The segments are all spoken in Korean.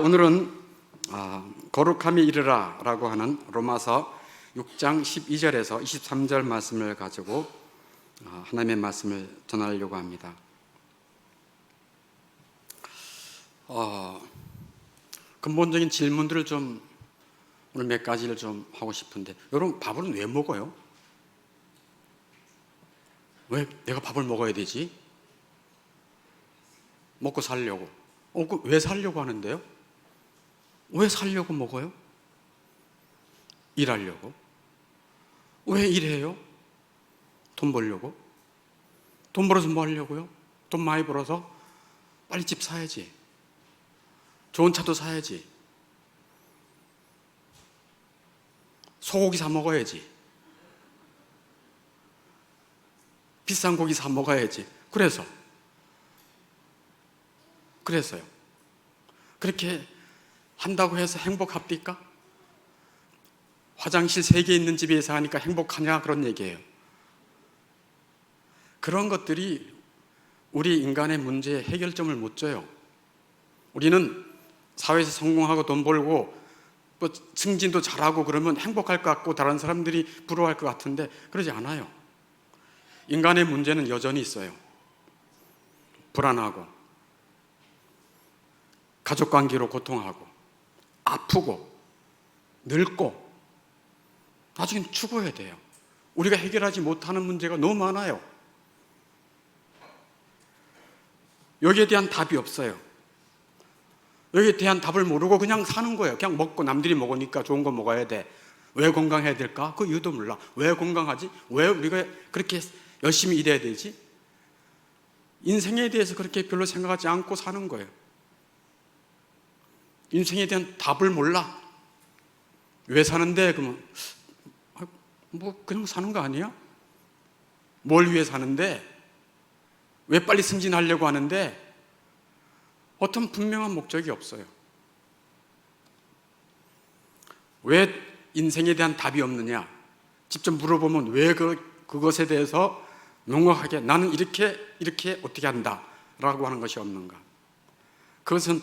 오늘은 거룩함이 이르라 라고 하는 로마서 6장 12절에서 23절 말씀을 가지고 하나님의 말씀을 전하려고 합니다. 근본적인 질문들을 좀 오늘 몇 가지를 좀 하고 싶은데, 여러분 밥은 왜 먹어요? 왜 내가 밥을 먹어야 되지? 먹고 살려고. 왜 살려고 하는데요? 왜 살려고 먹어요? 일하려고. 왜 일해요? 돈 벌려고. 돈 벌어서 뭐 하려고요? 돈 많이 벌어서 빨리 집 사야지. 좋은 차도 사야지. 소고기 사 먹어야지. 비싼 고기 사 먹어야지. 그래서요. 그렇게 한다고 해서 행복합니까? 화장실 3개 있는 집에 사니까 행복하냐, 그런 얘기예요. 그런 것들이 우리 인간의 문제의 해결점을 못 줘요. 우리는 사회에서 성공하고 돈 벌고 뭐 승진도 잘하고 그러면 행복할 것 같고 다른 사람들이 부러워할 것 같은데 그러지 않아요. 인간의 문제는 여전히 있어요. 불안하고, 가족관계로 고통하고, 아프고, 늙고, 나중엔 죽어야 돼요. 우리가 해결하지 못하는 문제가 너무 많아요. 여기에 대한 답이 없어요. 여기에 대한 답을 모르고 그냥 사는 거예요. 그냥 먹고, 남들이 먹으니까 좋은 거 먹어야 돼. 왜 건강해야 될까? 그 이유도 몰라. 왜 건강하지? 왜 우리가 그렇게 열심히 일해야 되지? 인생에 대해서 그렇게 별로 생각하지 않고 사는 거예요. 인생에 대한 답을 몰라. 왜 사는데? 그러면 뭐 그냥 사는 거 아니야? 뭘 위해 사는데? 왜 빨리 승진하려고 하는데? 어떤 분명한 목적이 없어요. 왜 인생에 대한 답이 없느냐? 직접 물어보면 왜 그것에 대해서 명확하게 나는 이렇게 어떻게 한다 라고 하는 것이 없는가? 그것은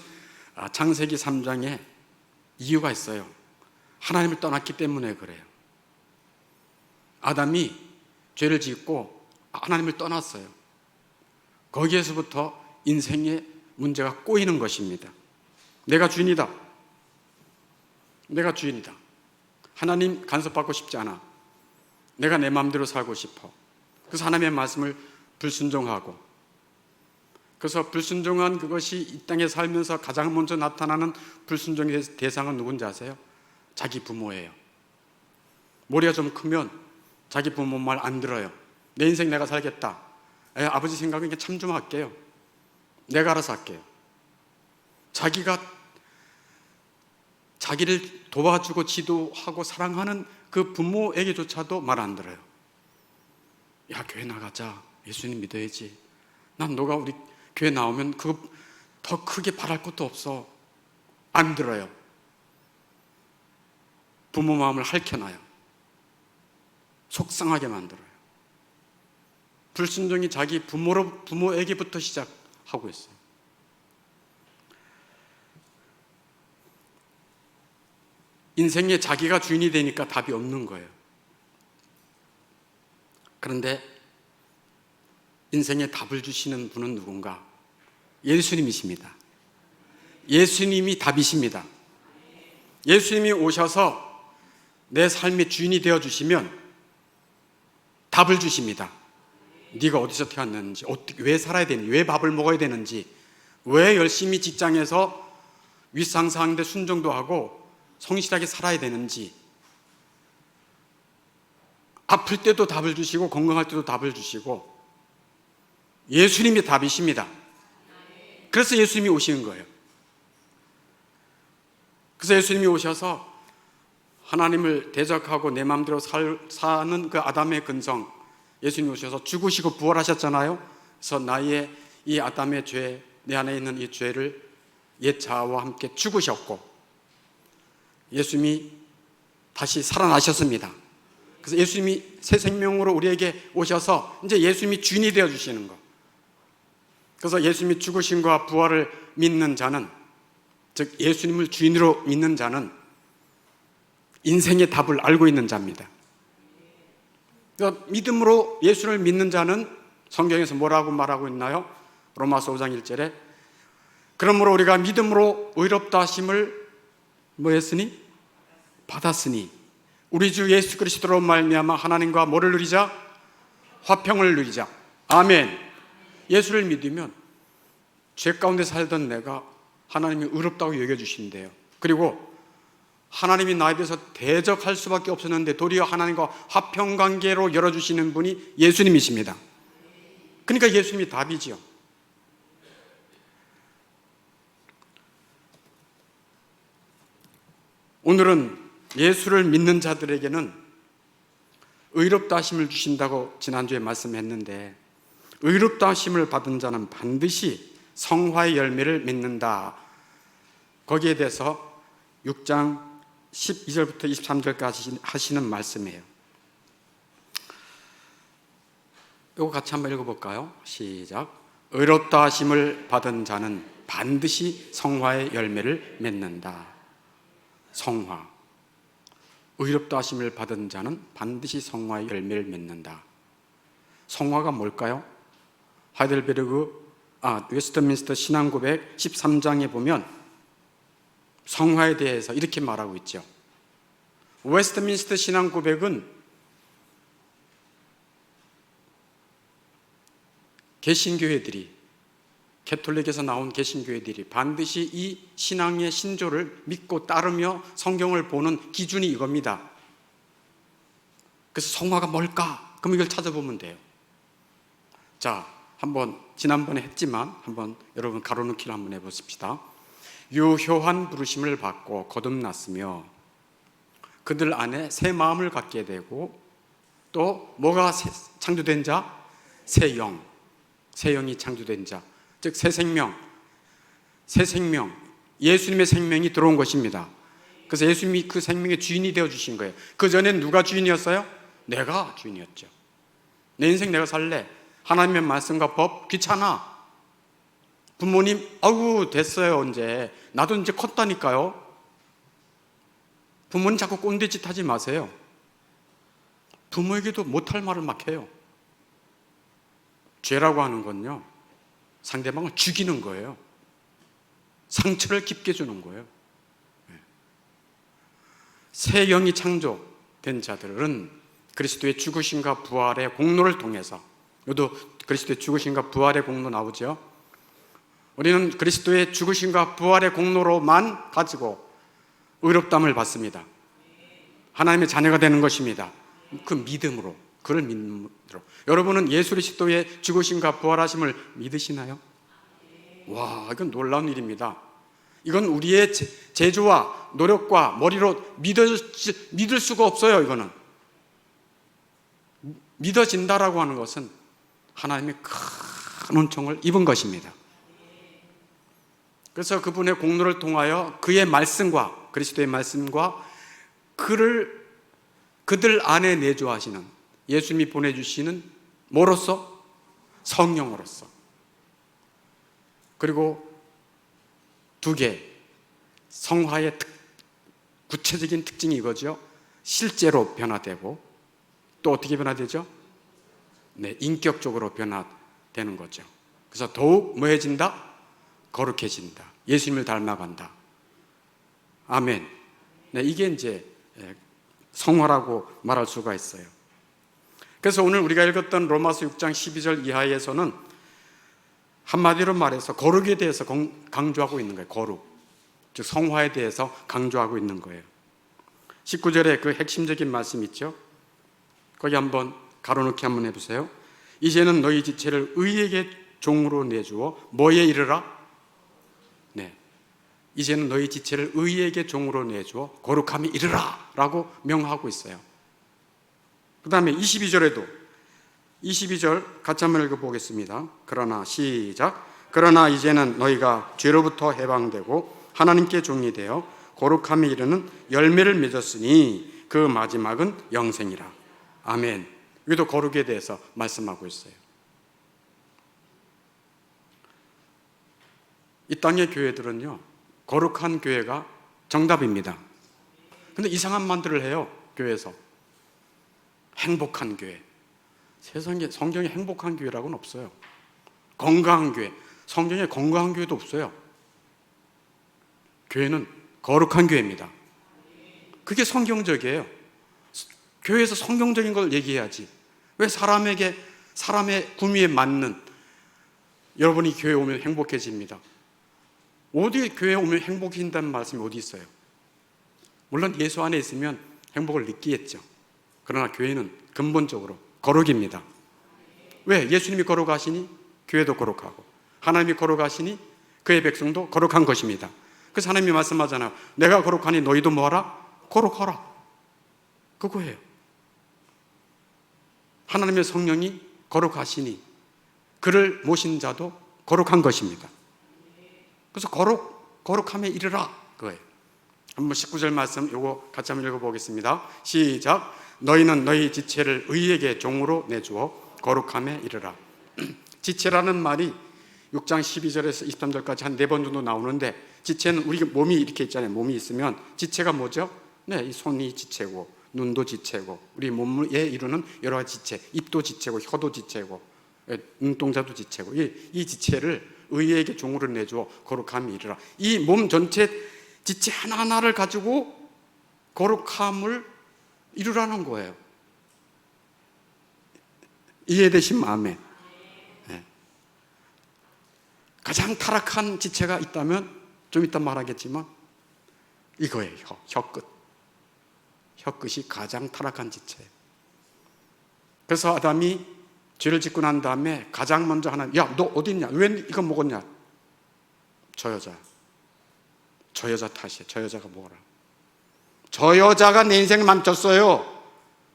창세기 3장에 이유가 있어요. 하나님을 떠났기 때문에 그래요. 아담이 죄를 짓고 하나님을 떠났어요. 거기에서부터 인생의 문제가 꼬이는 것입니다. 내가 주인이다. 하나님 간섭받고 싶지 않아. 내가 내 마음대로 살고 싶어. 그래서 하나님의 말씀을 불순종하고, 그래서 불순종한 그것이 이 땅에 살면서 가장 먼저 나타나는 불순종의 대상은 누군지 아세요? 자기 부모예요. 머리가 좀 크면 자기 부모 말 안 들어요. 내 인생 내가 살겠다. 아버지 생각은 참 좀 할게요. 내가 알아서 할게요. 자기를 도와주고 지도하고 사랑하는 그 부모에게조차도 말 안 들어요. 야, 교회 나가자. 예수님 믿어야지. 난 너가 우리 교회 나오면 그거 더 크게 바랄 것도 없어. 안 들어요. 부모 마음을 핥혀놔요. 속상하게 만들어요. 불순종이 자기 부모에게부터 시작하고 있어요. 인생에 자기가 주인이 되니까 답이 없는 거예요. 그런데 인생에 답을 주시는 분은 누군가? 예수님이십니다. 예수님이 답이십니다. 예수님이 오셔서 내 삶의 주인이 되어주시면 답을 주십니다. 네가 어디서 태어났는지, 왜 살아야 되는지, 왜 밥을 먹어야 되는지, 왜 열심히 직장에서 윗상사한테 순종도 하고 성실하게 살아야 되는지, 아플 때도 답을 주시고 건강할 때도 답을 주시고, 예수님이 답이십니다. 그래서 예수님이 오신 거예요. 그래서 예수님이 오셔서 하나님을 대적하고 내 마음대로 사는 그 아담의 근성, 예수님이 오셔서 죽으시고 부활하셨잖아요. 그래서 나의 이 아담의 죄, 내 안에 있는 이 죄를 옛 자아와 함께 죽으셨고, 예수님이 다시 살아나셨습니다. 그래서 예수님이 새 생명으로 우리에게 오셔서 이제 예수님이 주인이 되어주시는 거. 그래서 예수님이 죽으심과 부활을 믿는 자는 즉 예수님을 주인으로 믿는 자는 인생의 답을 알고 있는 자입니다. 그러니까 믿음으로 예수를 믿는 자는 성경에서 뭐라고 말하고 있나요? 로마서 5장 1절에 그러므로 우리가 믿음으로 의롭다 하심을 뭐 했으니? 받았으니 우리 주 예수 그리스도로 말미암아 하나님과 뭐를 누리자? 화평을 누리자. 아멘. 예수를 믿으면 죄 가운데 살던 내가 하나님이 의롭다고 여겨주신대요. 그리고 하나님이 나에 대해서 대적할 수밖에 없었는데 도리어 하나님과 화평관계로 열어주시는 분이 예수님이십니다. 그러니까 예수님이 답이지요. 오늘은 예수를 믿는 자들에게는 의롭다 하심을 주신다고 지난주에 말씀했는데, 의롭다 하심을 받은 자는 반드시 성화의 열매를 맺는다. 거기에 대해서 6장 12절부터 23절까지 하시는 말씀이에요. 이거 같이 한번 읽어볼까요? 시작. 의롭다 하심을 받은 자는 반드시 성화의 열매를 맺는다. 성화. 의롭다 하심을 받은 자는 반드시 성화의 열매를 맺는다. 성화가 뭘까요? 웨스트민스터 신앙고백 13장에 보면 성화에 대해서 이렇게 말하고 있죠. 웨스트민스터 신앙고백은 개신교회들이, 캐톨릭에서 나온 개신교회들이 반드시 이 신앙의 신조를 믿고 따르며 성경을 보는 기준이 이겁니다. 그래서 성화가 뭘까? 그럼 이걸 찾아보면 돼요. 자, 한번 지난번에 했지만 한번 여러분 가로넣기를 한번 해보십시다. 유효한 부르심을 받고 거듭났으며 그들 안에 새 마음을 갖게 되고 또 뭐가 창조된 자? 새 영. 새 영이 창조된 자. 즉 새 생명. 새 생명. 예수님의 생명이 들어온 것입니다. 그래서 예수님이 그 생명의 주인이 되어주신 거예요. 그 전엔 누가 주인이었어요? 내가 주인이었죠. 내 인생 내가 살래. 하나님의 말씀과 법 귀찮아. 부모님 아이고 됐어요 이제. 나도 이제 컸다니까요. 부모님 자꾸 꼰대짓 하지 마세요. 부모에게도 못할 말을 막 해요. 죄라고 하는 건요, 상대방을 죽이는 거예요. 상처를 깊게 주는 거예요. 새 영이 창조된 자들은 그리스도의 죽으심과 부활의 공로를 통해서, 이것도 그리스도의 죽으심과 부활의 공로 나오죠. 우리는 그리스도의 죽으심과 부활의 공로로만 가지고 의롭다함을 받습니다. 하나님의 자녀가 되는 것입니다. 그 믿음으로, 그를 믿음으로. 여러분은 예수 그리스도의 죽으심과 부활하심을 믿으시나요? 와, 이건 놀라운 일입니다. 이건 우리의 재주와 노력과 머리로 믿을 수가 없어요. 이거는 믿어진다라고 하는 것은 하나님의 큰 은총을 입은 것입니다. 그래서 그분의 공로를 통하여 그의 말씀과 그리스도의 말씀과 그들 안에 내주하시는 예수님이 보내주시는 뭐로서? 성령으로서. 그리고 두 개, 성화의 구체적인 특징이 이거죠. 실제로 변화되고 또 어떻게 변화되죠? 네, 인격적으로 변화되는 거죠. 그래서 더욱 뭐해진다? 거룩해진다. 예수님을 닮아간다. 아멘. 네, 이게 이제 성화라고 말할 수가 있어요. 그래서 오늘 우리가 읽었던 로마서 6장 12절 이하에서는 한마디로 말해서 거룩에 대해서 강조하고 있는 거예요. 거룩. 즉 성화에 대해서 강조하고 있는 거예요. 19절에 그 핵심적인 말씀 있죠. 거기 한번 가로넣기 한번 해보세요. 이제는 너희 지체를 의에게 종으로 내주어 뭐에 이르라? 네, 이제는 너희 지체를 의에게 종으로 내주어 거룩함에 이르라 라고 명하고 있어요. 그 다음에 22절에도 22절 같이 한번 읽어보겠습니다. 그러나 시작. 그러나 이제는 너희가 죄로부터 해방되고 하나님께 종이 되어 거룩함에 이르는 열매를 맺었으니 그 마지막은 영생이라. 아멘. 여기도 거룩에 대해서 말씀하고 있어요. 이 땅의 교회들은요, 거룩한 교회가 정답입니다. 근데 이상한 말들을 해요, 교회에서. 행복한 교회. 세상에 성경에 행복한 교회라고는 없어요. 건강한 교회. 성경에 건강한 교회도 없어요. 교회는 거룩한 교회입니다. 그게 성경적이에요. 교회에서 성경적인 걸 얘기해야지. 왜 사람의 구미에 맞는, 여러분이 교회에 오면 행복해집니다. 어디 교회에 오면 행복해진다는 말씀이 어디 있어요? 물론 예수 안에 있으면 행복을 느끼겠죠. 그러나 교회는 근본적으로 거룩입니다. 왜? 예수님이 거룩하시니 교회도 거룩하고, 하나님이 거룩하시니 그의 백성도 거룩한 것입니다. 그래서 하나님이 말씀하잖아요. 내가 거룩하니 너희도 뭐하라? 거룩하라. 그거예요. 하나님의 성령이 거룩하시니 그를 모신 자도 거룩한 것입니다. 그래서 거룩함에 이르라, 그거예요. 한번 19절 말씀 요거 같이 한번 읽어보겠습니다. 시작. 너희는 너희 지체를 의에게 종으로 내주어 거룩함에 이르라. 지체라는 말이 6장 12절에서 23절까지 한 4번 정도 나오는데, 지체는 우리 몸이 이렇게 있잖아요. 몸이 있으면 지체가 뭐죠? 네, 이 손이 지체고, 눈도 지체고, 우리 몸에 이루는 여러 가지 지체, 입도 지체고, 혀도 지체고, 눈동자도 지체고, 이 지체를 의에게 종으로 내주어 거룩함에 이르라. 이 몸 전체 지체 하나하나를 가지고 거룩함을 이루라는 거예요. 이해되신 마음에. 네. 가장 타락한 지체가 있다면 좀 이따 말하겠지만 이거예요. 혀끝. 혀끝이 가장 타락한 지체예요. 그래서 아담이 죄를 짓고 난 다음에 가장 먼저 하나님, 야, 너 어디 있냐? 왜 이거 먹었냐? 저 여자 탓이에요. 저 여자가 뭐라? 저 여자가 내 인생 망쳤어요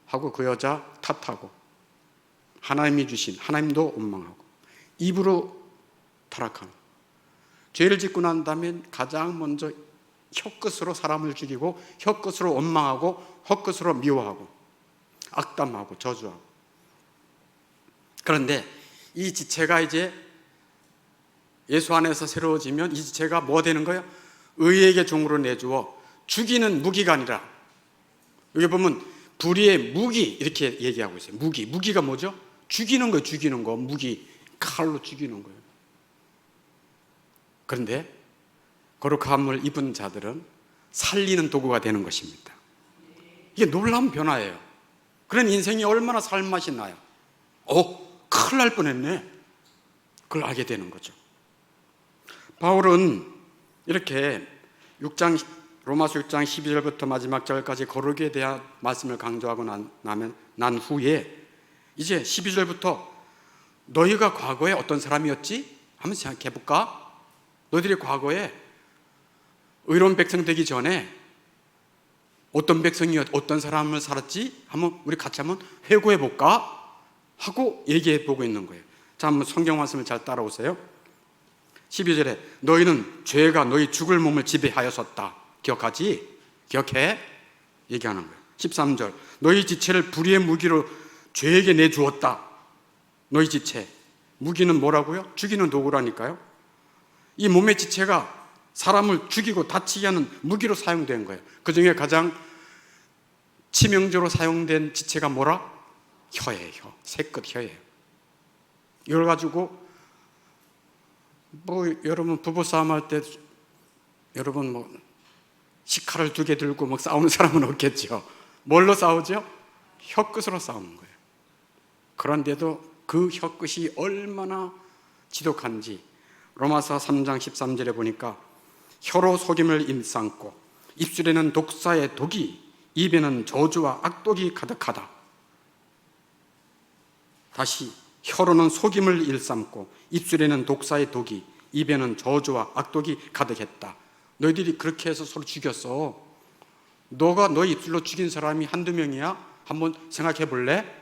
하고 그 여자 탓하고, 하나님이 주신 하나님도 원망하고, 입으로 타락하는, 죄를 짓고 난 다음에 가장 먼저 혀끝으로 사람을 죽이고, 혀끝으로 원망하고, 혀끝으로 미워하고, 악담하고, 저주하고. 그런데 이 지체가 이제 예수 안에서 새로워지면 이 지체가 뭐 되는 거예요? 의에게 종으로 내주어 죽이는 무기가 아니라, 여기 보면 불의의 무기 이렇게 얘기하고 있어요. 무기가 뭐죠? 죽이는 거예요. 죽이는 거. 무기, 칼로 죽이는 거예요. 그런데 거룩함을 입은 자들은 살리는 도구가 되는 것입니다. 이게 놀라운 변화예요. 그런 인생이 얼마나 살맛이 나요. 큰일 날 뻔했네. 그걸 알게 되는 거죠. 바울은 이렇게 로마서 6장 12절부터 마지막 절까지 거룩에 대한 말씀을 강조하고 난 후에 이제 12절부터 너희가 과거에 어떤 사람이었지? 한번 생각해 볼까? 너희들이 과거에 의로운 백성 되기 전에 어떤 사람을 살았지? 한번 우리 같이 한번 회고해 볼까? 하고 얘기해 보고 있는 거예요. 자, 한번 성경 말씀을 잘 따라오세요. 12절에 너희는 죄가 너희 죽을 몸을 지배하였었다. 기억하지? 기억해? 얘기하는 거예요. 13절 너희 지체를 불의의 무기로 죄에게 내주었다. 너희 지체, 무기는 뭐라고요? 죽이는 도구라니까요. 이 몸의 지체가 사람을 죽이고 다치게 하는 무기로 사용된 거예요. 그 중에 가장 치명적으로 사용된 지체가 뭐라? 혀예요. 새끝 혀예요. 이걸 가지고 여러분 부부싸움 할 때 여러분 식칼을 2개 들고 싸우는 사람은 없겠죠. 뭘로 싸우죠? 혀끝으로 싸우는 거예요. 그런데도 그 혀끝이 얼마나 지독한지 로마서 3장 13절에 보니까 혀로 속임을 일삼고 입술에는 독사의 독이, 입에는 저주와 악독이 가득하다. 다시 혀로는 속임을 일삼고 입술에는 독사의 독이, 입에는 저주와 악독이 가득했다. 너희들이 그렇게 해서 서로 죽였어. 너가 너희 입술로 죽인 사람이 한두 명이야? 한번 생각해 볼래?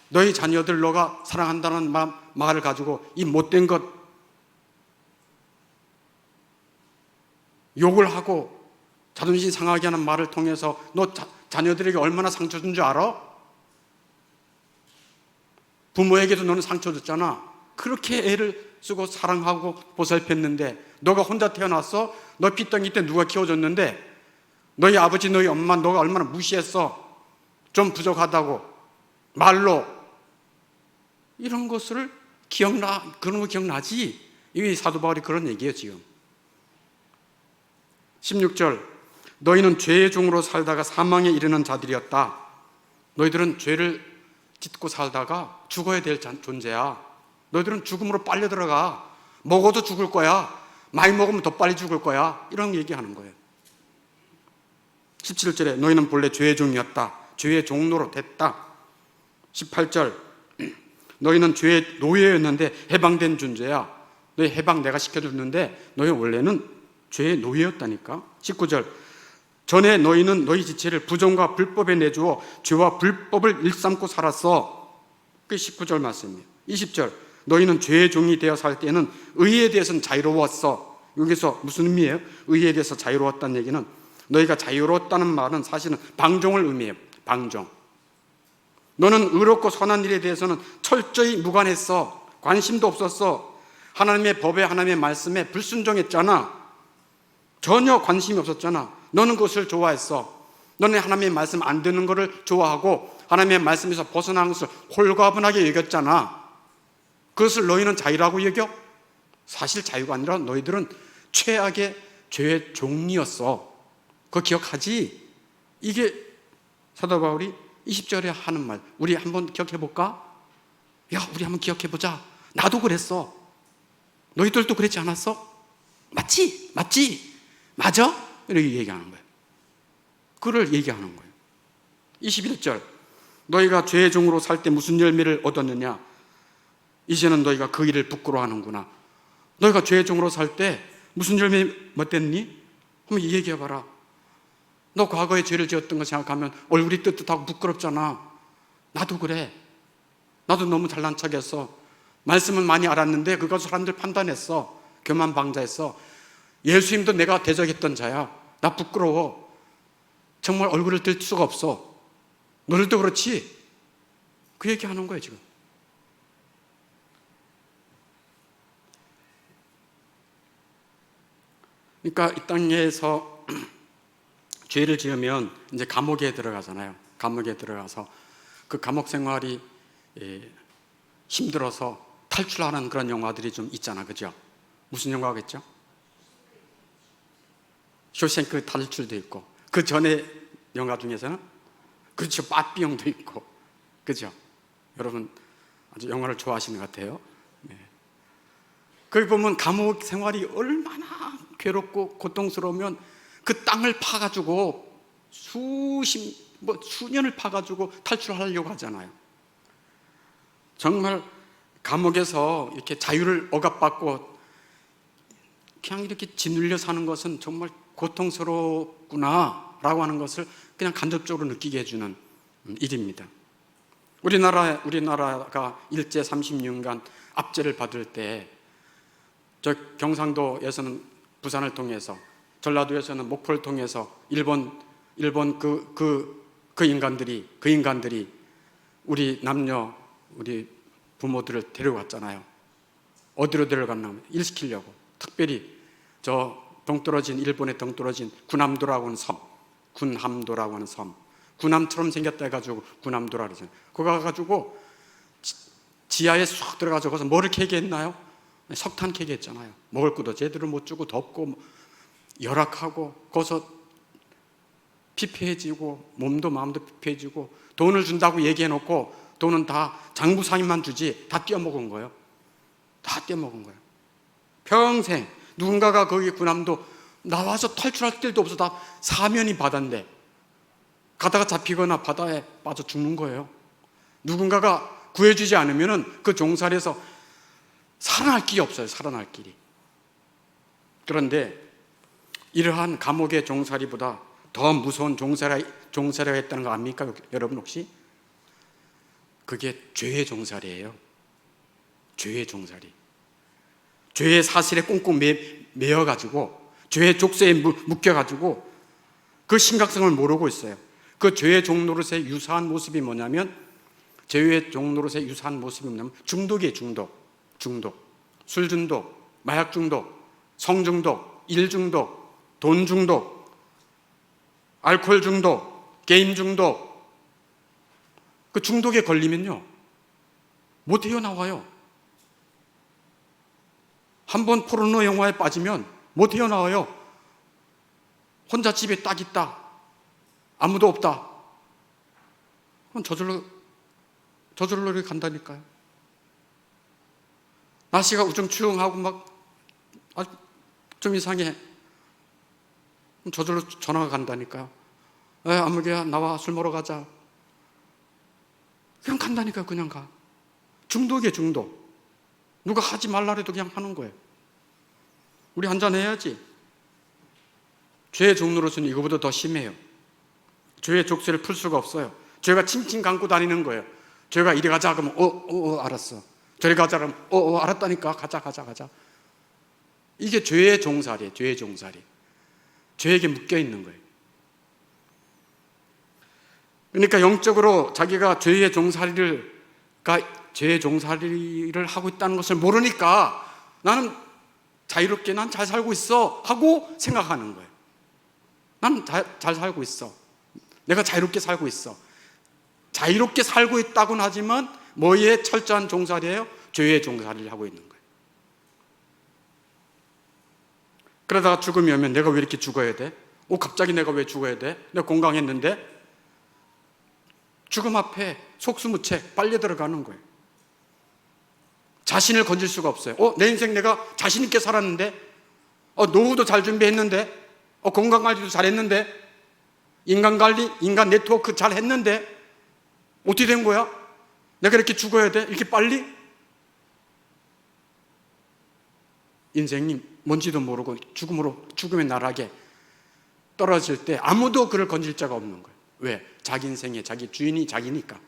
너희 자녀들 너가 사랑한다는 말을 가지고 이 못된 것 욕을 하고 자존심 상하게 하는 말을 통해서 너 자녀들에게 얼마나 상처 준 줄 알아? 부모에게도 너는 상처 줬잖아. 그렇게 애를 쓰고 사랑하고 보살폈는데 너가 혼자 태어났어? 너 핏덩이 때 누가 키워줬는데? 너희 아버지 너희 엄마 너가 얼마나 무시했어? 좀 부족하다고 말로. 이런 것을 그런 거 기억나지? 이 사도 바울이 그런 얘기예요 지금. 16절, 너희는 죄의 종으로 살다가 사망에 이르는 자들이었다. 너희들은 죄를 짓고 살다가 죽어야 될 존재야. 너희들은 죽음으로 빨려 들어가. 먹어도 죽을 거야. 많이 먹으면 더 빨리 죽을 거야. 이런 얘기하는 거예요. 17절에 너희는 본래 죄의 종이었다. 죄의 종로로 됐다. 18절, 너희는 죄의 노예였는데 해방된 존재야. 너희 해방 내가 시켜줬는데 너희 원래는 죄의 노예였다니까. 19절, 전에 너희는 너희 지체를 부정과 불법에 내주어 죄와 불법을 일삼고 살았어. 그게 19절 말씀이에요. 20절, 너희는 죄의 종이 되어 살 때는 의에 대해서는 자유로웠어. 여기서 무슨 의미예요? 의에 대해서 자유로웠다는 얘기는, 너희가 자유로웠다는 말은 사실은 방종을 의미해요. 방종. 너는 의롭고 선한 일에 대해서는 철저히 무관했어. 관심도 없었어. 하나님의 법에, 하나님의 말씀에 불순종했잖아. 전혀 관심이 없었잖아. 너는 그것을 좋아했어. 너는 하나님의 말씀 안 듣는 것을 좋아하고 하나님의 말씀에서 벗어난 것을 홀가분하게 여겼잖아. 그것을 너희는 자유라고 여겨? 사실 자유가 아니라 너희들은 최악의 죄의 종이었어. 그거 기억하지? 이게 사도 바울이 20절에 하는 말. 우리 한번 기억해 볼까? 야, 우리 한번 기억해 보자. 나도 그랬어. 너희들도 그랬지 않았어? 맞지? 맞지? 맞아? 이렇게 얘기하는 거예요. 그를 얘기하는 거예요. 21절, 너희가 죄의 종으로 살 때 무슨 열매를 얻었느냐? 이제는 너희가 그 일을 부끄러워하는구나. 너희가 죄의 종으로 살 때 무슨 열매 못됐니? 한번 얘기해봐라. 너 과거에 죄를 지었던 거 생각하면 얼굴이 뜨뜻하고 부끄럽잖아. 나도 그래. 나도 너무 잘난 척했어. 말씀은 많이 알았는데 그거 사람들 판단했어. 교만방자했어. 예수님도 내가 대적했던 자야. 나 부끄러워. 정말 얼굴을 들 수가 없어. 너희들도 그렇지? 그 얘기하는 거예요 지금. 그러니까 이 땅에서 죄를 지으면 이제 감옥에 들어가잖아요. 감옥에 들어가서 그 감옥 생활이 힘들어서 탈출하는 그런 영화들이 좀 있잖아, 그죠? 무슨 영화겠죠? 쇼생크 탈출도 있고, 그 전에 영화 중에서는 그렇죠, 빠삐용도 있고, 그죠? 여러분 아주 영화를 좋아하시는 것 같아요. 네. 거기 보면 감옥 생활이 얼마나 괴롭고 고통스러우면 그 땅을 파가지고 수년을 파가지고 탈출하려고 하잖아요. 정말 감옥에서 이렇게 자유를 억압받고 그냥 이렇게 짓눌려 사는 것은 정말 고통스럽구나 라고 하는 것을 그냥 간접적으로 느끼게 해주는 일입니다. 우리나라가 일제 36년간 압제를 받을 때 저 경상도에서는 부산을 통해서, 전라도에서는 목포를 통해서 일본 그 인간들이 우리 남녀, 우리 부모들을 데려갔잖아요. 어디로 데려갔냐면 일 시키려고. 특별히 저 동떨어진, 일본에 동떨어진 군함도라고 하는 섬, 군함도라고 하는 섬, 군함처럼 생겼다 해가지고 군함도라 그러잖아요. 거기 가가지고 지하에 쑥 들어가서 거기서 뭐를 캐게 했나요? 석탄 캐게 했잖아요. 먹을 것도 제대로 못 주고 덥고 열악하고 거기서 피폐해지고 몸도 마음도 피폐해지고 돈을 준다고 얘기해놓고 돈은 다 장부상인만 주지 다 떼어먹은 거예요. 다 떼어먹은 거예요. 평생 누군가가 거기 군함도 나와서 탈출할 길도 없어. 다 사면이 바다인데 가다가 잡히거나 바다에 빠져 죽는 거예요. 누군가가 구해주지 않으면 그 종살에서 살아날 길이 없어요. 살아날 길이. 그런데 이러한 감옥의 종살이보다 더 무서운 종살이가 있다는 거 압니까? 여러분 혹시? 그게 죄의 종살이에요. 죄의 종살이. 죄의 사실에 꽁꽁 매여가지고 죄의 족쇄에 묶여가지고 그 심각성을 모르고 있어요. 그 죄의 종노릇의 유사한 모습이 뭐냐면 중독이에요. 중독. 술 중독, 마약 중독, 성 중독, 일 중독, 돈 중독, 알코올 중독, 게임 중독. 그 중독에 걸리면요, 못 헤어나와요. 한번 포르노 영화에 빠지면 못 헤어나와요. 혼자 집에 딱 있다, 아무도 없다, 그럼 저절로 이렇게 간다니까요. 날씨가 우중충하고 막 좀 이상해, 그럼 저절로 전화가 간다니까요. 아무개야, 나와, 술 먹으러 가자. 그냥 간다니까요. 그냥 가. 중독이에요, 중독. 누가 하지 말라 해도 그냥 하는 거예요. 우리 한잔 해야지. 죄의 종로로서는 이거보다 더 심해요. 죄의 족쇄를 풀 수가 없어요. 죄가 칭칭 감고 다니는 거예요. 죄가 이리 가자 그러면 알았어. 저리 가자 그러면 알았다니까, 가자. 이게 죄의 종살이에요. 죄의 종살이. 죄에게 묶여 있는 거예요. 그러니까 영적으로 자기가 죄의 종살이를 하고 있다는 것을 모르니까 나는 자유롭게 난 잘 살고 있어 하고 생각하는 거예요. 난 잘 살고 있어. 내가 자유롭게 살고 있어. 자유롭게 살고 있다고는 하지만 뭐에 철저한 종살이에요? 죄의 종살이를 하고 있는 거예요. 그러다가 죽음이 오면 내가 왜 이렇게 죽어야 돼? 갑자기 내가 왜 죽어야 돼? 내가 건강했는데? 죽음 앞에 속수무책 빨려 들어가는 거예요. 자신을 건질 수가 없어요. 내 인생 내가 자신 있게 살았는데, 노후도 잘 준비했는데, 건강관리도 잘했는데, 인간관리, 인간 네트워크 잘 했는데, 어떻게 된 거야? 내가 이렇게 죽어야 돼? 이렇게 빨리? 인생이 뭔지도 모르고 죽음의 나락에 떨어질 때 아무도 그를 건질 자가 없는 거예요. 왜? 자기 인생에 자기 주인이 자기니까.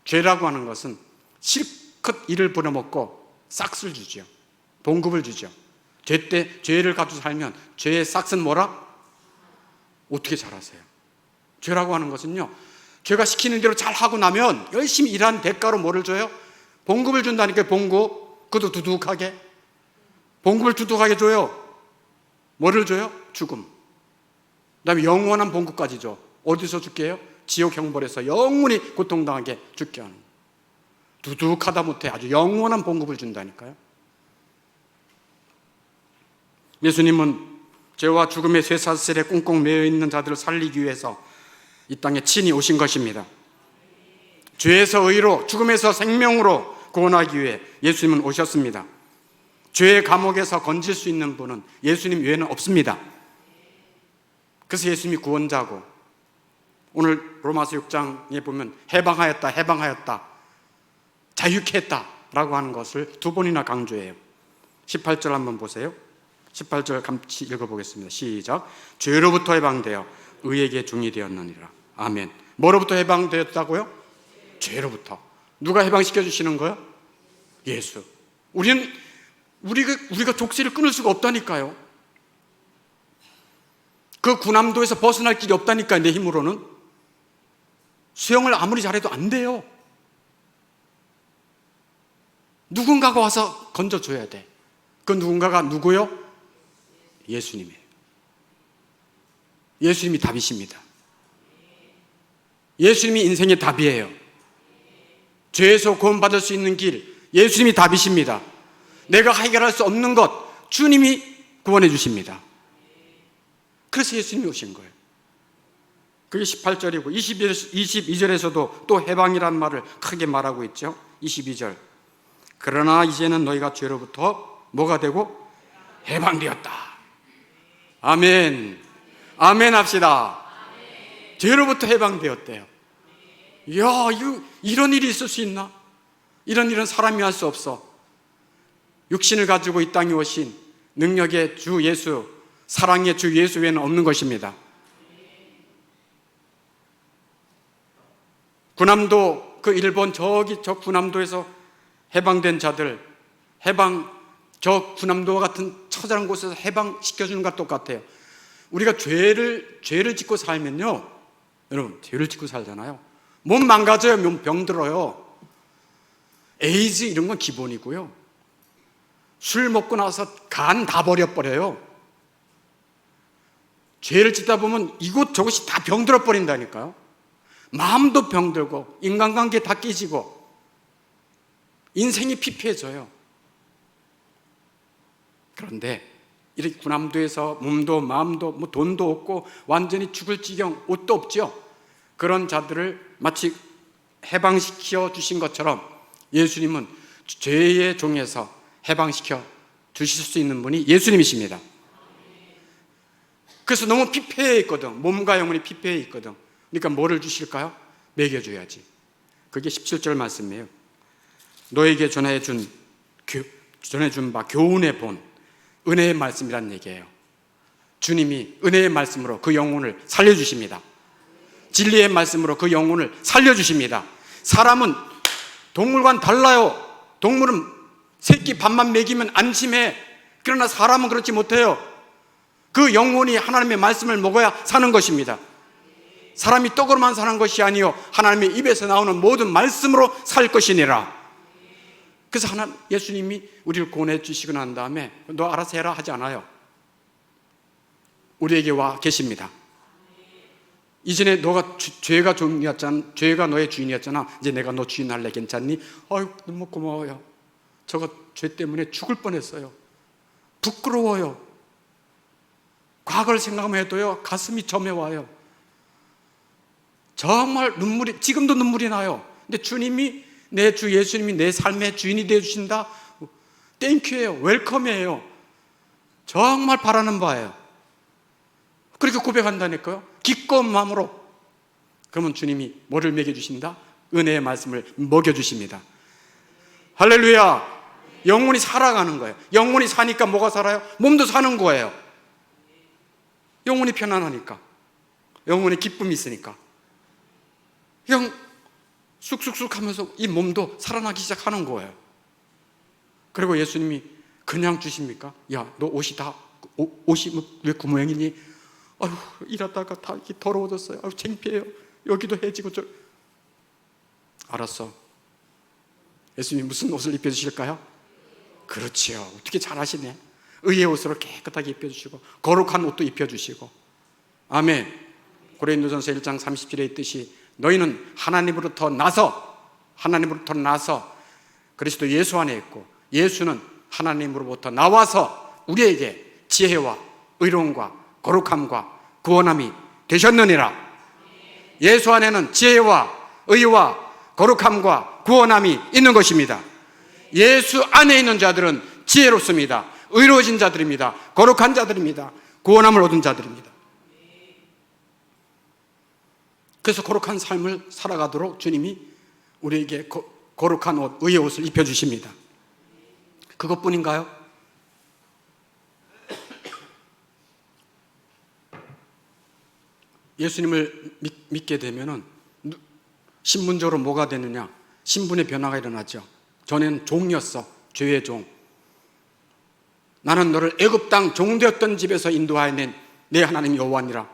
죄라고 하는 것은 실컷 이를 부려먹고 싹을 주죠. 봉급을 주죠. 죄를 가지고 살면 죄의 싹은 뭐라? 어떻게 잘하세요? 죄라고 하는 것은요, 죄가 시키는 대로 잘 하고 나면 열심히 일한 대가로 뭐를 줘요? 봉급을 준다니까요. 봉급. 그것도 두둑하게. 봉급을 두둑하게 줘요. 뭐를 줘요? 죽음. 그 다음에 영원한 봉급까지 줘. 어디서 죽게 해요? 지옥 형벌에서 영원히 고통당하게 죽게 하는 거예요. 두둑하다 못해 아주 영원한 봉급을 준다니까요. 예수님은 죄와 죽음의 쇠사슬에 꽁꽁 매여 있는 자들을 살리기 위해서 이 땅에 친히 오신 것입니다. 죄에서 의로, 죽음에서 생명으로 구원하기 위해 예수님은 오셨습니다. 죄의 감옥에서 건질 수 있는 분은 예수님 외에는 없습니다. 그래서 예수님이 구원자고, 오늘 로마서 6장에 보면 해방하였다, 자유케 했다 라고 하는 것을 두 번이나 강조해요. 18절 한번 보세요. 18절 같이 읽어보겠습니다. 시작. 죄로부터 해방되어 의에게 종이 되었느니라. 아멘. 뭐로부터 해방되었다고요? 죄로부터. 누가 해방시켜 주시는 거예요? 예수. 우리가 족쇄를 끊을 수가 없다니까요. 그 군함도에서 벗어날 길이 없다니까요. 내 힘으로는. 수영을 아무리 잘해도 안 돼요. 누군가가 와서 건져줘야 돼. 그 누군가가 누구요? 예수님이에요. 예수님이 답이십니다. 예수님이 인생의 답이에요. 죄에서 구원받을 수 있는 길, 예수님이 답이십니다. 내가 해결할 수 없는 것, 주님이 구원해 주십니다. 그래서 예수님이 오신 거예요. 그게 18절이고 22절에서도 또 해방이라는 말을 크게 말하고 있죠. 22절. 그러나 이제는 너희가 죄로부터 뭐가 되고? 해방되었다. 아멘. 아멘 합시다. 죄로부터 해방되었대요. 이야, 이런 일이 있을 수 있나? 이런 일은 사람이 할 수 없어. 육신을 가지고 이 땅에 오신 능력의 주 예수, 사랑의 주 예수 외에는 없는 것입니다. 군함도, 그 일본 저 군함도에서 해방된 자들, 저 군함도와 같은 처절한 곳에서 해방시켜주는 것과 똑같아요. 우리가 죄를 짓고 살면요, 여러분, 죄를 짓고 살잖아요. 몸 망가져요. 병 들어요. 에이즈 이런 건 기본이고요. 술 먹고 나서 간 다 버려버려요. 죄를 짓다 보면 이곳저곳이 다 병들어 버린다니까요. 마음도 병들고 인간관계 다 깨지고 인생이 피폐해져요. 그런데 이렇게 군함도에서 몸도 마음도 뭐 돈도 없고 완전히 죽을 지경, 옷도 없죠. 그런 자들을 마치 해방시켜 주신 것처럼 예수님은 죄의 종에서 해방시켜 주실 수 있는 분이 예수님이십니다. 그래서 너무 피폐해 있거든. 몸과 영혼이 피폐해 있거든. 그러니까 뭐를 주실까요? 먹여줘야지. 그게 17절 말씀이에요. 너에게 전해준 바 교훈의 본 은혜의 말씀이란 얘기예요. 주님이 은혜의 말씀으로 그 영혼을 살려주십니다. 진리의 말씀으로 그 영혼을 살려주십니다. 사람은 동물과는 달라요. 동물은 새끼 밥만 먹이면 안심해. 그러나 사람은 그렇지 못해요. 그 영혼이 하나님의 말씀을 먹어야 사는 것입니다. 사람이 떡으로만 사는 것이 아니요 하나님의 입에서 나오는 모든 말씀으로 살 것이니라. 그래서 예수님이 우리를 구원해 주시고 난 다음에 너 알아서 해라 하지 않아요. 우리에게 와 계십니다. 이전에 너가 죄가 종이었잖아. 죄가 너의 주인이었잖아. 이제 내가 너 주인 할래. 괜찮니? 아유 너무 고마워요. 저거 죄 때문에 죽을 뻔했어요. 부끄러워요. 과거를 생각하면 해도요 가슴이 점해와요. 정말 지금도 눈물이 나요. 근데 주님이, 내 주 예수님이 내 삶의 주인이 되어주신다. 땡큐예요. 웰컴이에요. 정말 바라는 바예요. 그렇게 고백한다니까요. 기꺼운 마음으로. 그러면 주님이 뭐를 먹여주신다? 은혜의 말씀을 먹여주십니다. 할렐루야. 영혼이 살아가는 거예요. 영혼이 사니까 뭐가 살아요? 몸도 사는 거예요. 영혼이 편안하니까, 영혼에 기쁨이 있으니까 그냥 쑥쑥쑥 하면서 이 몸도 살아나기 시작하는 거예요. 그리고 예수님이 그냥 주십니까? 야, 너 옷이 왜 그 모양이니? 아유, 일하다가 다 이렇게 더러워졌어요. 아유, 창피해요. 여기도 해지고 알았어. 예수님이 무슨 옷을 입혀주실까요? 그렇지요. 어떻게 잘하시네. 의의 옷으로 깨끗하게 입혀주시고 거룩한 옷도 입혀주시고. 아멘. 고린도전서 1장 30절에 있듯이 너희는 하나님으로부터 나서 그리스도 예수 안에 있고 예수는 하나님으로부터 나와서 우리에게 지혜와 의로움과 거룩함과 구원함이 되셨느니라. 예수 안에는 지혜와 의와 거룩함과 구원함이 있는 것입니다. 예수 안에 있는 자들은 지혜롭습니다. 의로워진 자들입니다. 거룩한 자들입니다. 구원함을 얻은 자들입니다. 그래서 거룩한 삶을 살아가도록 주님이 우리에게 거룩한 옷, 의의 옷을 입혀주십니다. 그것뿐인가요? 예수님을 믿게 되면은 신분적으로 뭐가 되느냐? 신분의 변화가 일어나죠. 전에는 종이었어. 죄의 종. 나는 너를 애굽 땅 종되었던 집에서 인도하여낸 내 하나님 여호와니라.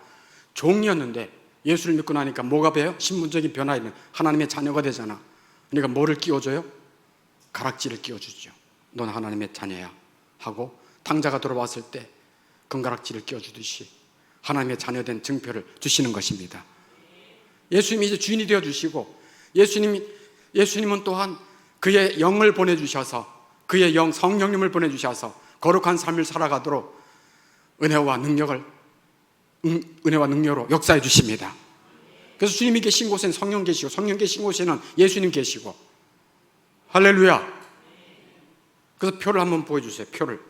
종이었는데 예수를 믿고 나니까 뭐가 돼요? 신분적인 변화에는 하나님의 자녀가 되잖아. 그러니까 뭐를 끼워줘요? 가락지를 끼워주죠. 넌 하나님의 자녀야 하고 탕자가 돌아왔을 때 금가락지를 끼워주듯이 하나님의 자녀된 증표를 주시는 것입니다. 예수님이 이제 주인이 되어주시고 예수님은 또한 그의 영을 보내주셔서 그의 영 성령님을 보내주셔서 거룩한 삶을 살아가도록 은혜와 능력으로 역사해 주십니다. 그래서 주님이 계신 곳에는 성령 계시고 성령 계신 곳에는 예수님 계시고. 할렐루야. 그래서 표를 한번 보여주세요. 표를.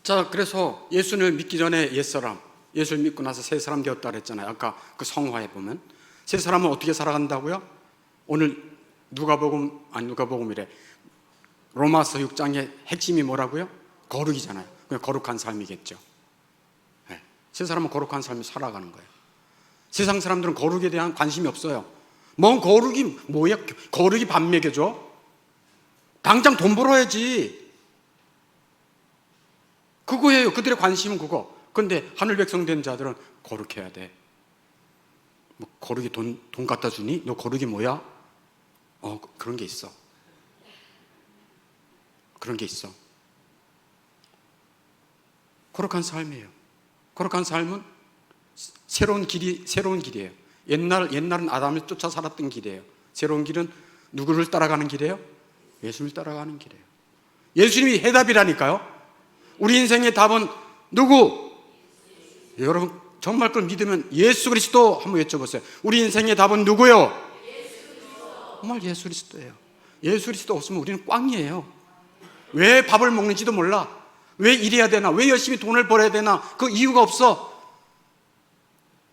자, 그래서 예수를 믿기 전에 옛사람, 예수를 믿고 나서 새 사람 되었다 그랬잖아요. 아까 그 성화에 보면 새 사람은 어떻게 살아간다고요? 오늘 누가복음이래. 로마서 6장의 핵심이 뭐라고요? 거룩이잖아요. 그냥 거룩한 삶이겠죠. 네. 새 사람은 거룩한 삶을 살아가는 거예요. 세상 사람들은 거룩에 대한 관심이 없어요. 뭔 거룩이 뭐야? 거룩이 밥 먹여줘? 당장 돈 벌어야지. 그거예요. 그들의 관심은 그거. 그런데 하늘 백성 된 자들은 거룩해야 돼. 뭐 거룩이 돈 갖다 주니? 너 거룩이 뭐야? 그런 게 있어. 그런 게 있어. 거룩한 삶이에요. 거룩한 삶은 새로운 길이에요. 옛날은 아담을 쫓아 살았던 길이에요. 새로운 길은 누구를 따라가는 길이에요? 예수님을 따라가는 길이에요. 예수님이 해답이라니까요. 우리 인생의 답은 누구? 여러분 정말 그걸 믿으면 예수 그리스도 한번 여쭤보세요. 우리 인생의 답은 누구요? 정말 예수 그리스도예요. 예수 그리스도 없으면 우리는 꽝이에요. 왜 밥을 먹는지도 몰라. 왜 일해야 되나? 왜 열심히 돈을 벌어야 되나? 그 이유가 없어.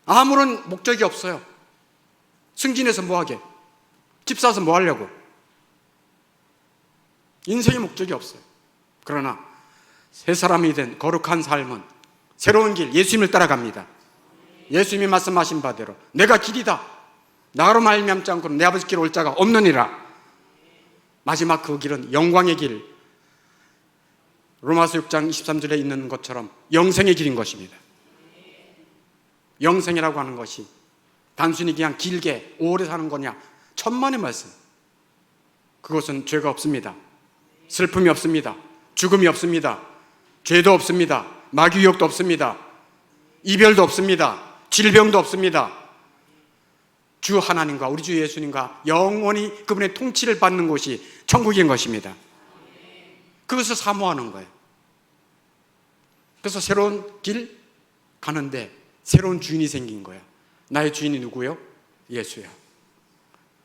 아무런 목적이 없어요. 승진해서 뭐하게? 집 사서 뭐 하려고? 인생의 목적이 없어요. 그러나 새 사람이 된 거룩한 삶은 새로운 길, 예수님을 따라갑니다. 예수님이 말씀하신 바대로 내가 길이다. 나로 말미암지 않고는 내 아버지께로 올 자가 없느니라. 마지막 그 길은 영광의 길, 로마서 6장 23절에 있는 것처럼 영생의 길인 것입니다. 영생이라고 하는 것이 단순히 그냥 길게 오래 사는 거냐? 천만의 말씀. 그것은 죄가 없습니다. 슬픔이 없습니다. 죽음이 없습니다. 죄도 없습니다. 마귀 유혹도 없습니다. 이별도 없습니다. 질병도 없습니다. 주 하나님과 우리 주 예수님과 영원히 그분의 통치를 받는 곳이 천국인 것입니다. 그것을 사모하는 거예요. 그래서 새로운 길 가는데 새로운 주인이 생긴 거야. 나의 주인이 누구요? 예수야.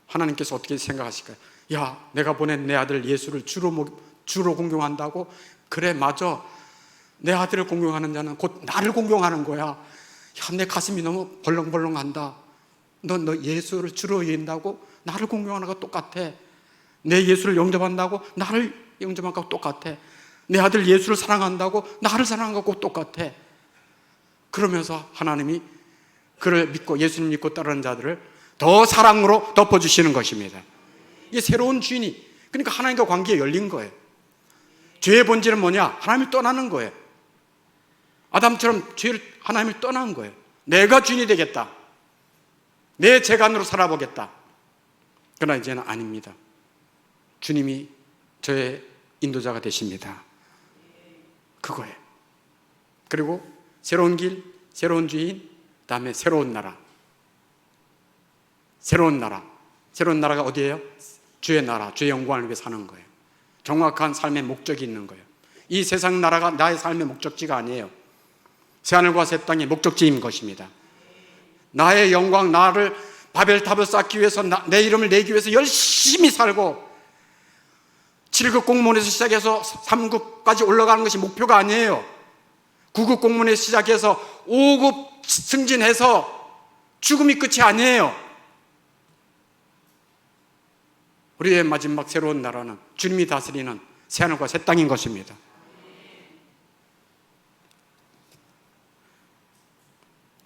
하나님께서 어떻게 생각하실까요? 야, 내가 보낸 내 아들 예수를 주로 공경한다고? 그래, 맞아. 내 아들을 공경하는 자는 곧 나를 공경하는 거야. 야, 내 가슴이 너무 벌렁벌렁한다. 너 예수를 주로 여긴다고? 나를 공경하는 거 똑같아. 내 예수를 영접한다고? 나를 영접한 거 똑같아. 내 아들 예수를 사랑한다고? 나를 사랑한 거 똑같아. 그러면서 하나님이 그를 믿고 예수님 믿고 따르는 자들을 더 사랑으로 덮어주시는 것입니다. 이게 새로운 주인이, 그러니까 하나님과 관계가 열린 거예요. 죄의 본질은 뭐냐? 하나님을 떠나는 거예요. 아담처럼 하나님을 떠난 거예요. 내가 주인이 되겠다. 내 재간으로 살아보겠다. 그러나 이제는 아닙니다. 주님이 저의 인도자가 되십니다. 그거예요. 그리고 새로운 길, 새로운 주인, 그다음에 새로운 나라. 새로운 나라가 어디예요? 주의 나라, 주의 영광을 위해 사는 거예요. 정확한 삶의 목적이 있는 거예요. 이 세상 나라가 나의 삶의 목적지가 아니에요. 새하늘과 새 땅의 목적지인 것입니다. 나의 영광, 나를 바벨탑을 쌓기 위해서 내 이름을 내기 위해서 열심히 살고 7급 공무원에서 시작해서 3급까지 올라가는 것이 목표가 아니에요. 9급 공무원에서 시작해서 5급 승진해서 죽음이 끝이 아니에요. 우리의 마지막 새로운 나라는 주님이 다스리는 새하늘과 새 땅인 것입니다.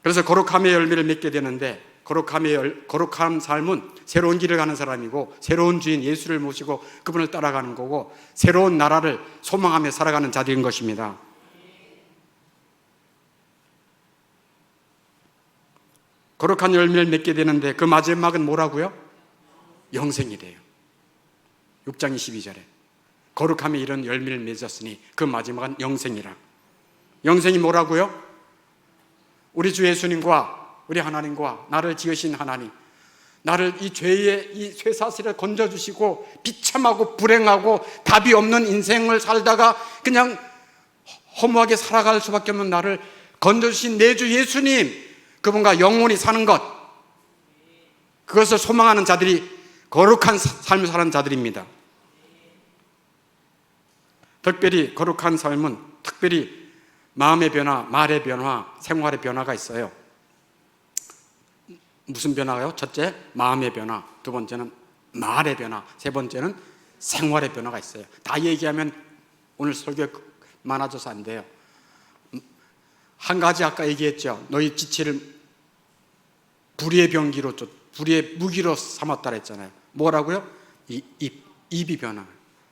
그래서 거룩함의 열매를 맺게 되는데, 거룩한 삶은 새로운 길을 가는 사람이고 새로운 주인 예수를 모시고 그분을 따라가는 거고 새로운 나라를 소망하며 살아가는 자들인 것입니다. 거룩한 열매를 맺게 되는데 그 마지막은 뭐라고요? 영생이래요. 6장 22절에 거룩함에 이런 열매를 맺었으니 그 마지막은 영생이라. 영생이 뭐라고요? 우리 주 예수님과 우리 하나님과 나를 지으신 하나님, 나를 이 죄의 이 쇠사슬에 건져주시고 비참하고 불행하고 답이 없는 인생을 살다가 그냥 허무하게 살아갈 수밖에 없는 나를 건져주신 내 주 예수님, 그분과 영원히 사는 것, 그것을 소망하는 자들이 거룩한 삶을 사는 자들입니다. 특별히 거룩한 삶은 특별히 마음의 변화, 말의 변화, 생활의 변화가 있어요. 무슨 변화가요? 첫째, 마음의 변화. 두 번째는 말의 변화. 세 번째는 생활의 변화가 있어요. 다 얘기하면 오늘 설교 많아져서 안 돼요. 한 가지 아까 얘기했죠. 너희 지체를 불의의 병기로, 불의의 무기로 삼았다 그랬잖아요. 뭐라고요? 입이 변하는,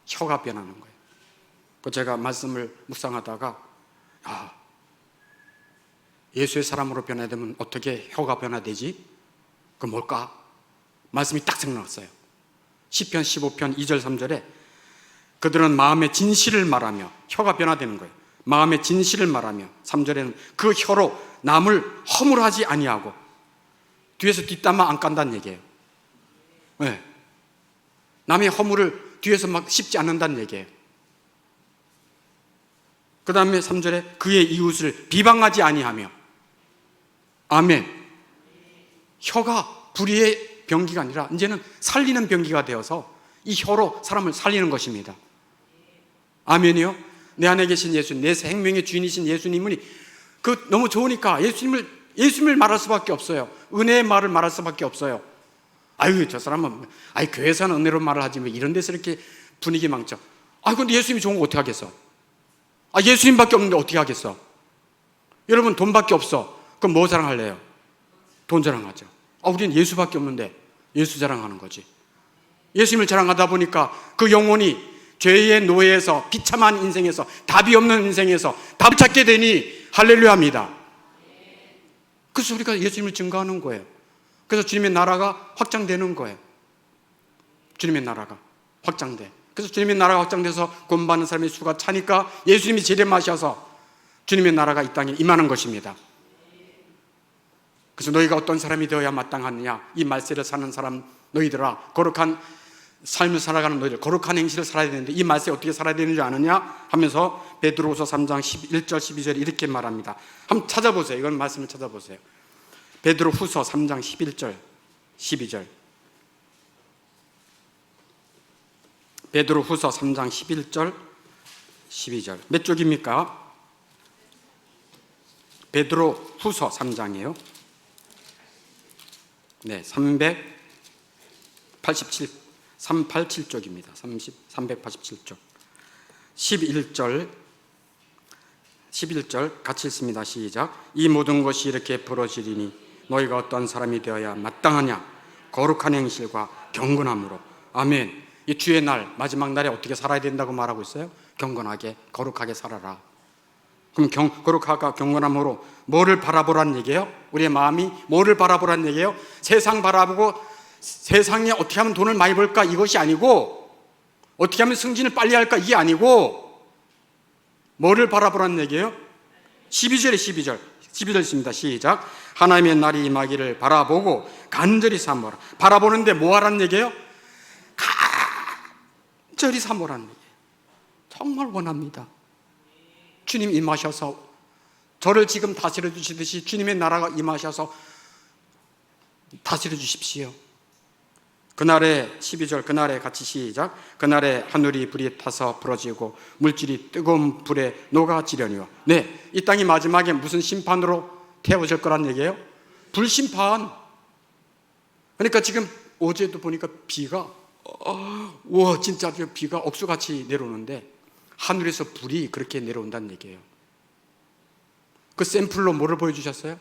혀가 변하는 거예요. 제가 말씀을 묵상하다가 예수의 사람으로 변화되면 어떻게 혀가 변화되지? 그 뭘까? 말씀이 딱 생각났어요. 시편 15편 2절 3절에 그들은 마음의 진실을 말하며, 혀가 변화되는 거예요. 마음의 진실을 말하며, 3절에는 그 혀로 남을 허물하지 아니하고, 뒤에서 뒷담화 안 깐다는 얘기예요. 네. 남의 허물을 뒤에서 막 씹지 않는다는 얘기예요. 그 다음에 3절에 그의 이웃을 비방하지 아니하며. 아멘. 혀가 불의의 병기가 아니라 이제는 살리는 병기가 되어서 이 혀로 사람을 살리는 것입니다. 아멘이요. 내 안에 계신 예수님, 내 생명의 주인이신 예수님이 너무 좋으니까 예수님을 말할 수밖에 없어요. 은혜의 말을 말할 수밖에 없어요. 아유, 저 사람은 교회에서는 은혜로 말을 하지 왜 이런 데서 이렇게 분위기 망쳐. 근데 예수님이 좋은 거 어떻게 하겠어? 예수님밖에 없는데 어떻게 하겠어? 여러분, 돈밖에 없어. 그럼 뭐 자랑할래요? 돈 자랑하죠. 우리는 예수밖에 없는데 예수 자랑하는 거지. 예수님을 자랑하다 보니까 그 영혼이 죄의 노예에서, 비참한 인생에서, 답이 없는 인생에서 답을 찾게 되니 할렐루야입니다. 그래서 우리가 예수님을 증거하는 거예요. 그래서 주님의 나라가 확장되는 거예요. 주님의 나라가 확장돼. 그래서 주님의 나라가 확장돼서 구원받는 사람의 수가 차니까 예수님이 재림하셔서 주님의 나라가 이 땅에 임하는 것입니다. 그래서 너희가 어떤 사람이 되어야 마땅하느냐, 이 말세를 사는 사람 너희들아, 거룩한 삶을 살아가는 너희들, 거룩한 행실을 살아야 되는데 이 말세 어떻게 살아야 되는지 아느냐 하면서 베드로후서 3장 1절 12절에 이렇게 말합니다. 한번 찾아보세요. 이건 말씀을 찾아보세요. 베드로후서 3장 11절 12절. 베드로후서 3장 11절 12절. 몇 쪽입니까? 베드로후서 3장이에요. 네, 387쪽입니다. 387쪽. 11절 같이 읽습니다. 시작. 이 모든 것이 이렇게 벌어지리니 너희가 어떤 사람이 되어야 마땅하냐? 거룩한 행실과 경건함으로. 아멘. 이 주의 날, 마지막 날에 어떻게 살아야 된다고 말하고 있어요? 경건하게, 거룩하게 살아라. 그럼 거룩하고 경건함으로 뭐를 바라보라는 얘기예요? 우리의 마음이 뭐를 바라보라는 얘기예요? 세상 바라보고 세상에 어떻게 하면 돈을 많이 벌까 이것이 아니고, 어떻게 하면 승진을 빨리 할까 이게 아니고, 뭐를 바라보라는 얘기예요? 12절 있습니다. 시작. 하나님의 날이 임하기를 바라보고 간절히 사모하라. 바라보는데 뭐 하라는 얘기예요? 간절히 사모하라는 얘기예요. 정말 원합니다. 주님 임하셔서 저를 지금 다스려 주시듯이 주님의 나라가 임하셔서 다스려 주십시오. 그날에 12절, 그날에 같이 시작. 그날에 하늘이 불이 타서 부러지고 물질이 뜨거운 불에 녹아지려니와. 네, 이 땅이 마지막에 무슨 심판으로 태워질 거란 얘기예요? 불심판. 그러니까 지금 어제도 보니까 비가 와, 진짜 비가 억수같이 내려오는데 하늘에서 불이 그렇게 내려온다는 얘기예요. 그 샘플로 뭐를 보여주셨어요?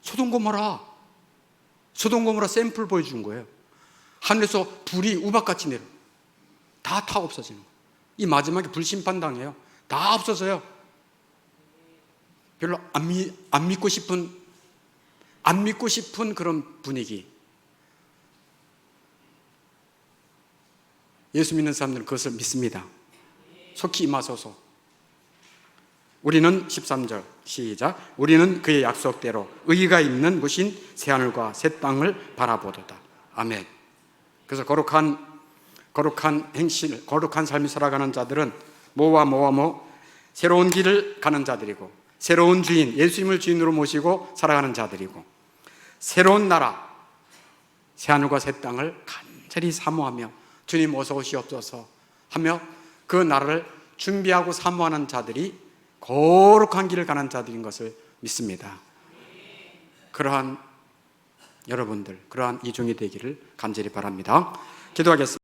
소돔고모라 샘플 보여준 거예요. 하늘에서 불이 우박같이 내려, 다 없어지는 거예요. 이 마지막에 불심판 당해요. 다 없어져요. 별로 안 믿고 싶은 그런 분위기. 예수 믿는 사람들은 그것을 믿습니다. 속히 임하소서. 우리는 13절 시작. 우리는 그의 약속대로 의가 있는 곳인 새하늘과 새 땅을 바라보도다. 아멘. 그래서 거룩한 행실, 거룩한 삶을 살아가는 자들은 뭐 새로운 길을 가는 자들이고, 새로운 주인, 예수님을 주인으로 모시고 살아가는 자들이고, 새로운 나라, 새하늘과 새 땅을 간절히 사모하며 주님 어서 오시옵소서 하며 그 나라를 준비하고 사모하는 자들이 거룩한 길을 가는 자들인 것을 믿습니다. 그러한 여러분들, 그러한 이종이 되기를 간절히 바랍니다. 기도하겠습니다.